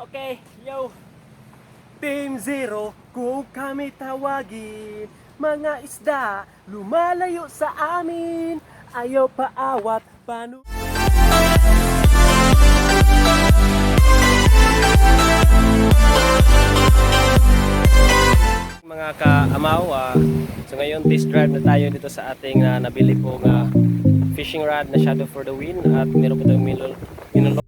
Okay, yo! Team Zero, kung kami tawagin, mga isda, lumalayo sa amin, ayaw paawat, paano? Mga ka-amaw, so ngayon test drive na tayo dito sa ating nabili pong fishing rod na Shadow for the Wind at meron po tayong minulong.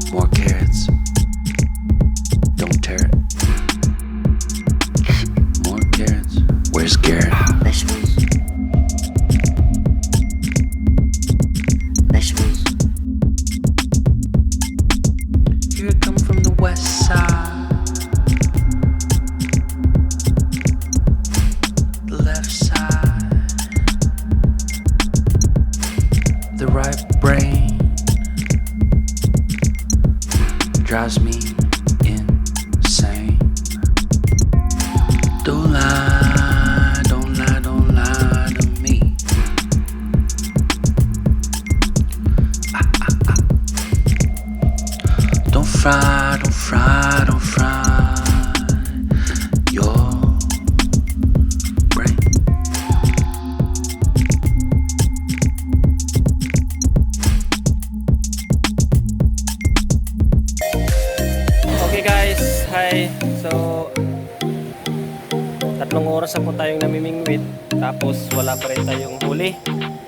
More carrots. Don't tear it. More carrots. Where's Garrett? Vegetables. Vegetables. Here I come from the west side. The left side. The right brain drives me insane. Don't lie, don't lie, don't lie to me. Don't fry, don't fry, don't fry your brain. Okay guys, hi. So, 3 oras na po tayong namimingwit. Tapos wala pa rin tayong huli.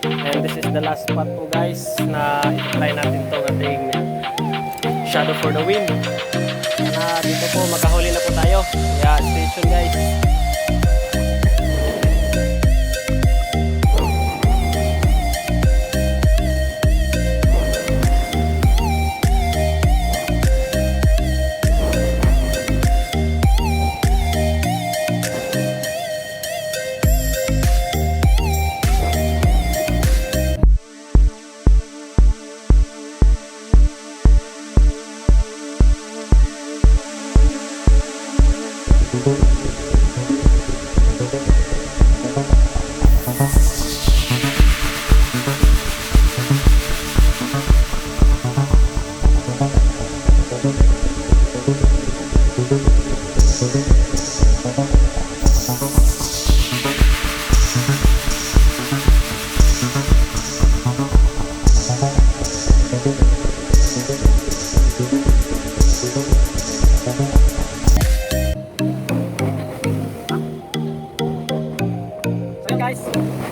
And this is the last spot po guys na i-try natin itong ating Shadow for the Wind. Dito po, makahuli na po tayo. Kaya stay tuned guys.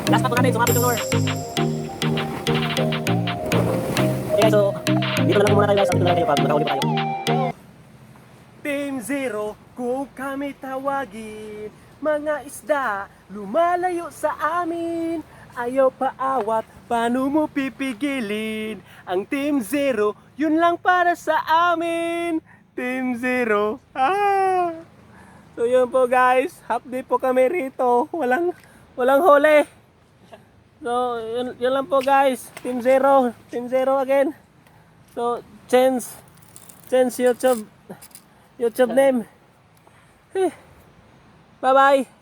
Last pa po natin, sumapit yung lure. Okay guys, so dito na lang muna tayo guys. Dito na lang tayo pag nakahuli pa tayo. Team Zero, kung kami tawagin, mga isda, lumalayo sa amin. Ayaw paawat, paano mo pipigilin? Ang Team Zero, yun lang para sa amin. Team Zero, ah! So yun po guys, half day po kami rito. Walang huli. So yun lang po guys. Team Zero again. So change YouTube name. Bye bye.